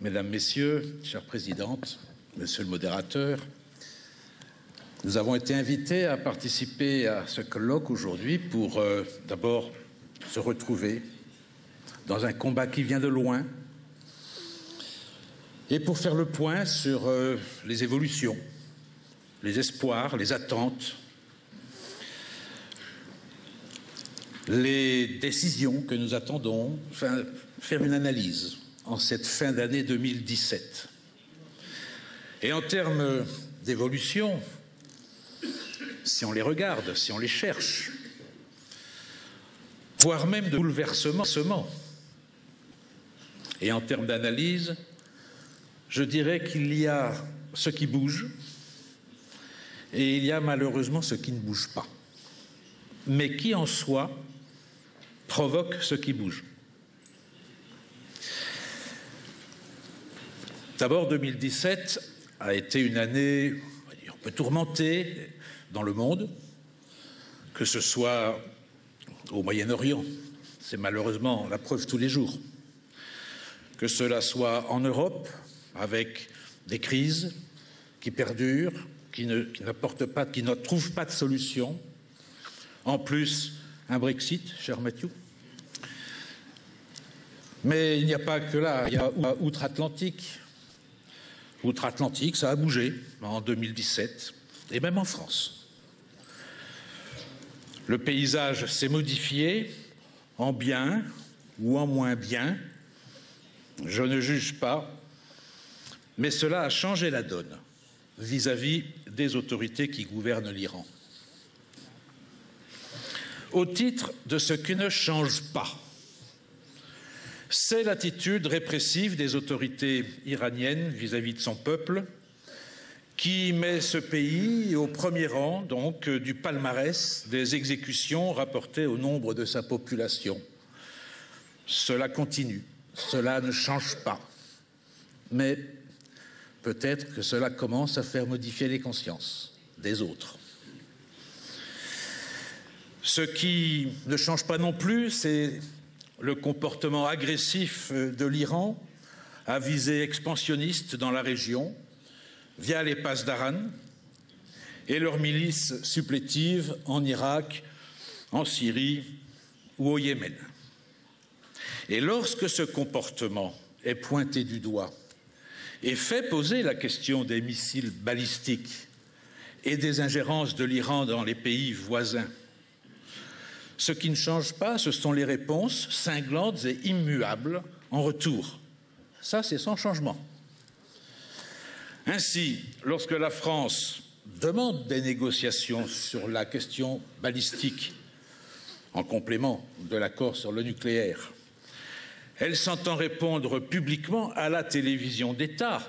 Mesdames, Messieurs, chère Présidente, Monsieur le modérateur, nous avons été invités à participer à ce colloque aujourd'hui pour d'abord se retrouver dans un combat qui vient de loin et pour faire le point sur les évolutions, les espoirs, les attentes, les décisions que nous attendons, enfin, faire une analyse en cette fin d'année 2017. Et en termes d'évolution, si on les regarde, si on les cherche, voire même de bouleversement, et en termes d'analyse, je dirais qu'il y a ce qui bouge et il y a malheureusement ce qui ne bouge pas, mais qui en soi provoque ce qui bouge. D'abord, 2017 a été une année un peu tourmentée dans le monde, que ce soit au Moyen-Orient, c'est malheureusement la preuve tous les jours, que cela soit en Europe, avec des crises qui perdurent, qui n'apportent pas, qui ne trouvent pas de solution, en plus un Brexit, cher Mathieu. Mais il n'y a pas que là, il y a outre-Atlantique. Outre-Atlantique, ça a bougé en 2017, et même en France. Le paysage s'est modifié en bien ou en moins bien. Je ne juge pas, mais cela a changé la donne vis-à-vis des autorités qui gouvernent l'Iran. Au titre de ce qui ne change pas, c'est l'attitude répressive des autorités iraniennes vis-à-vis de son peuple qui met ce pays au premier rang donc du palmarès des exécutions rapportées au nombre de sa population. Cela continue, cela ne change pas, mais peut-être que cela commence à faire modifier les consciences des autres. Ce qui ne change pas non plus, c'est le comportement agressif de l'Iran à visée expansionniste dans la région via les Pasdaran et leurs milices supplétives en Irak, en Syrie ou au Yémen. Et lorsque ce comportement est pointé du doigt et fait poser la question des missiles balistiques et des ingérences de l'Iran dans les pays voisins, ce qui ne change pas, ce sont les réponses cinglantes et immuables en retour. Ça, c'est sans changement. Ainsi, lorsque la France demande des négociations sur la question balistique, en complément de l'accord sur le nucléaire, elle s'entend répondre publiquement à la télévision d'État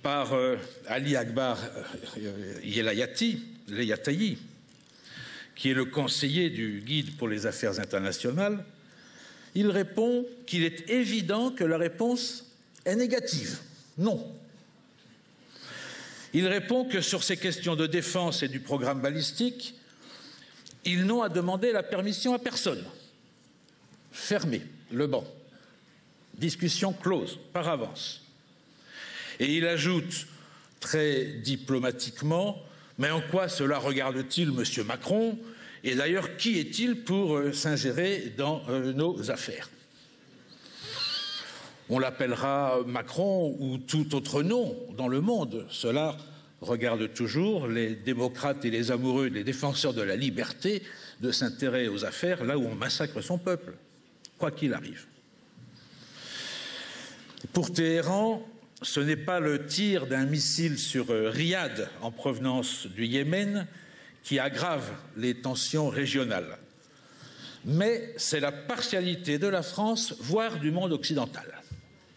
par Ali Akbar Yelatayi, qui est le conseiller du guide pour les affaires internationales. Il répond qu'il est évident que la réponse est négative. Non. Il répond que sur ces questions de défense et du programme balistique, ils n'ont à demander la permission à personne. Fermé le banc. Discussion close, par avance. Et il ajoute très diplomatiquement: mais en quoi cela regarde-t-il M. Macron? Et d'ailleurs, qui est-il pour s'ingérer dans nos affaires? On l'appellera Macron ou tout autre nom dans le monde. Cela regarde toujours les démocrates et les amoureux, les défenseurs de la liberté, de s'intéresser aux affaires là où on massacre son peuple, quoi qu'il arrive. Pour Téhéran, ce n'est pas le tir d'un missile sur Riyad en provenance du Yémen qui aggrave les tensions régionales, mais c'est la partialité de la France, voire du monde occidental.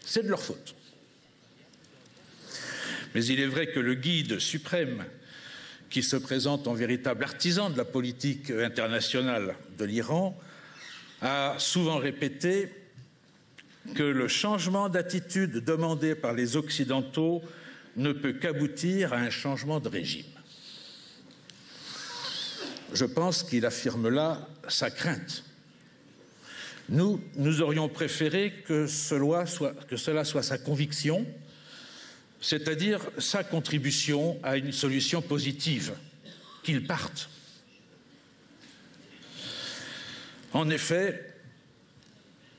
C'est de leur faute. Mais il est vrai que le guide suprême, qui se présente en véritable artisan de la politique internationale de l'Iran, a souvent répété que le changement d'attitude demandé par les Occidentaux ne peut qu'aboutir à un changement de régime. Je pense qu'il affirme là sa crainte. Nous aurions préféré que cela soit sa conviction, c'est-à-dire sa contribution à une solution positive, qu'il parte. En effet,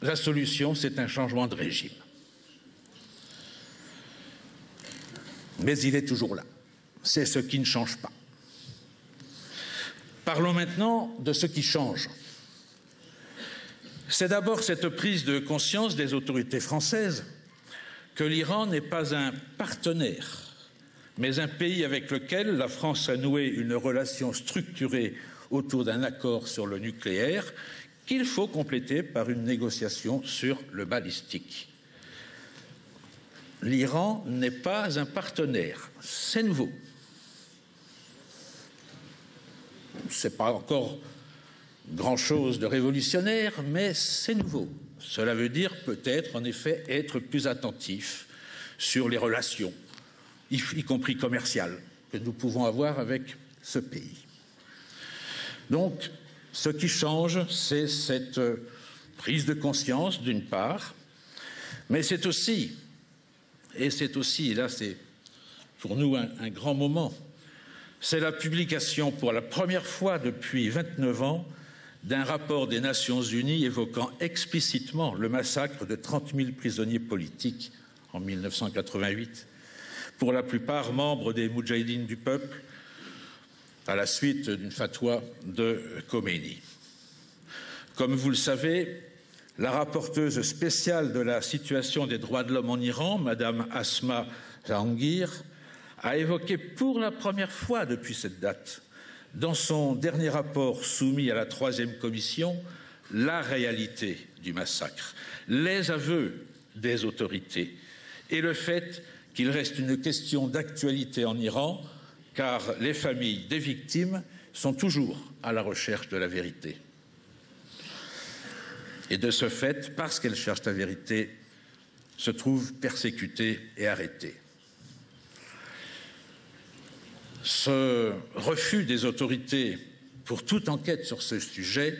la solution, c'est un changement de régime. Mais il est toujours là. C'est ce qui ne change pas. Parlons maintenant de ce qui change. C'est d'abord cette prise de conscience des autorités françaises que l'Iran n'est pas un partenaire, mais un pays avec lequel la France a noué une relation structurée autour d'un accord sur le nucléaire qu'il faut compléter par une négociation sur le balistique. L'Iran n'est pas un partenaire, c'est nouveau. Ce n'est pas encore grand-chose de révolutionnaire, mais c'est nouveau. Cela veut dire peut-être, en effet, être plus attentif sur les relations, y compris commerciales, que nous pouvons avoir avec ce pays. Donc, ce qui change, c'est cette prise de conscience, d'une part, mais c'est aussi, et là c'est pour nous un grand moment, c'est la publication pour la première fois depuis 29 ans d'un rapport des Nations Unies évoquant explicitement le massacre de 30 000 prisonniers politiques en 1988, pour la plupart membres des Moudjahidines du peuple, à la suite d'une fatwa de Khomeini. Comme vous le savez, la rapporteuse spéciale de la situation des droits de l'homme en Iran, Madame Asma Jahangir, a évoqué pour la première fois depuis cette date, dans son dernier rapport soumis à la 3e commission, la réalité du massacre, les aveux des autorités et le fait qu'il reste une question d'actualité en Iran, car les familles des victimes sont toujours à la recherche de la vérité. Et de ce fait, parce qu'elles cherchent la vérité, se trouvent persécutées et arrêtées. Ce refus des autorités pour toute enquête sur ce sujet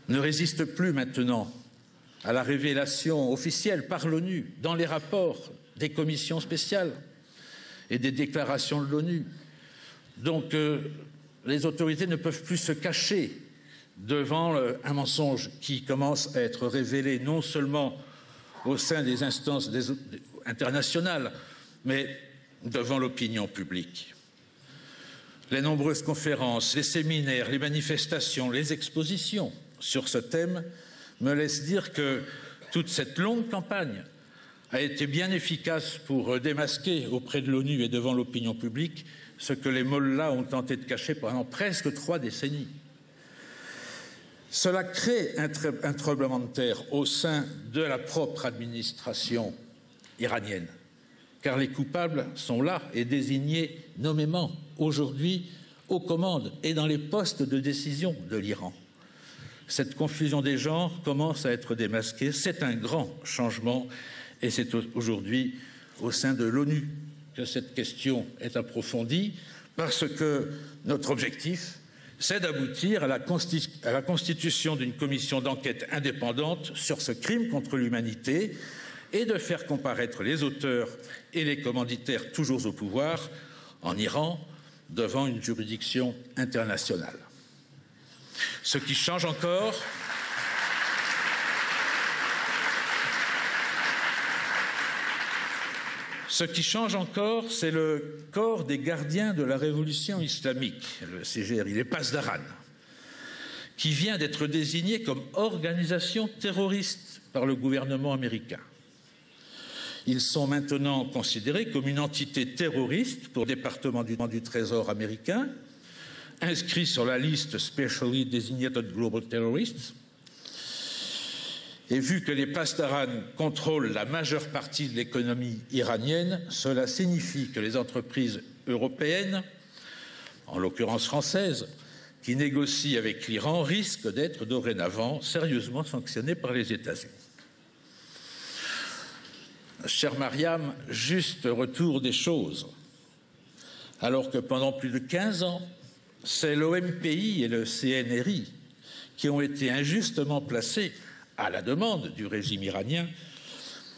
ne résiste plus maintenant à la révélation officielle par l'ONU dans les rapports des commissions spéciales et des déclarations de l'ONU. Donc les autorités ne peuvent plus se cacher devant un mensonge qui commence à être révélé non seulement au sein des instances internationales, mais devant l'opinion publique. Les nombreuses conférences, les séminaires, les manifestations, les expositions sur ce thème me laissent dire que toute cette longue campagne a été bien efficace pour démasquer auprès de l'ONU et devant l'opinion publique ce que les mollahs ont tenté de cacher pendant presque 3 décennies. Cela crée un tremblement de terre au sein de la propre administration iranienne, car les coupables sont là et désignés nommément aujourd'hui aux commandes et dans les postes de décision de l'Iran. Cette confusion des genres commence à être démasquée. C'est un grand changement et c'est aujourd'hui au sein de l'ONU que cette question est approfondie parce que notre objectif, c'est d'aboutir à la constitution d'une commission d'enquête indépendante sur ce crime contre l'humanité et de faire comparaître les auteurs et les commanditaires toujours au pouvoir en Iran devant une juridiction internationale. Ce qui change encore, c'est le corps des gardiens de la révolution islamique, le CGRI, les Pasdaran, qui vient d'être désigné comme organisation terroriste par le gouvernement américain. Ils sont maintenant considérés comme une entité terroriste pour le département du Trésor américain, inscrits sur la liste Specially Designated Global Terrorists. Et vu que les Pasdaran contrôlent la majeure partie de l'économie iranienne, cela signifie que les entreprises européennes, en l'occurrence françaises, qui négocient avec l'Iran, risquent d'être dorénavant sérieusement sanctionnées par les États-Unis. Chère Mariam, juste retour des choses. Alors que pendant plus de 15 ans, c'est l'OMPI et le CNRI qui ont été injustement placés à la demande du régime iranien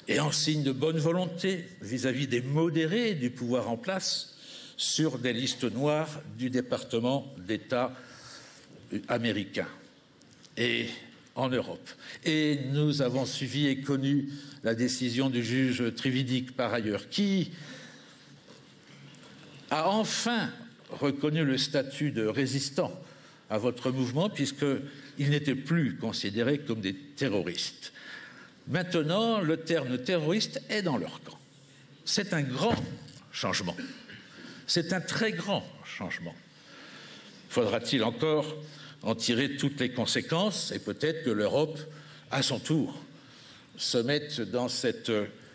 et en signe de bonne volonté vis-à-vis des modérés du pouvoir en place sur des listes noires du département d'État américain et en Europe. Et nous avons suivi et connu la décision du juge Trividic, par ailleurs, qui a enfin reconnu le statut de résistant à votre mouvement, puisqu'ils n'étaient plus considérés comme des terroristes. Maintenant, le terme terroriste est dans leur camp. C'est un grand changement. C'est un très grand changement. Faudra-t-il encore en tirer toutes les conséquences et peut-être que l'Europe, à son tour, se mette dans cette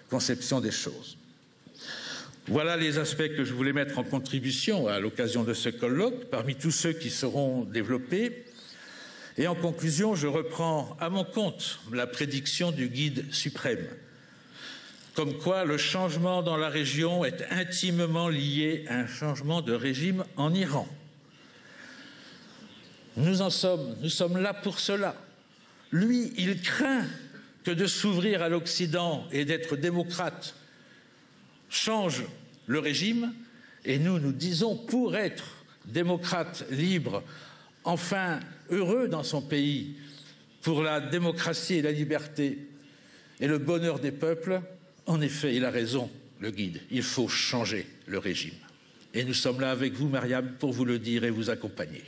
conception des choses. Voilà les aspects que je voulais mettre en contribution à l'occasion de ce colloque, parmi tous ceux qui seront développés. Et en conclusion, je reprends à mon compte la prédiction du Guide suprême, comme quoi le changement dans la région est intimement lié à un changement de régime en Iran. Nous sommes là pour cela. Lui, il craint que de s'ouvrir à l'Occident et d'être démocrate change le régime, et nous disons, pour être démocrate, libre, enfin heureux dans son pays, pour la démocratie et la liberté et le bonheur des peuples, en effet, il a raison, le guide, il faut changer le régime. Et nous sommes là avec vous, Mariam, pour vous le dire et vous accompagner.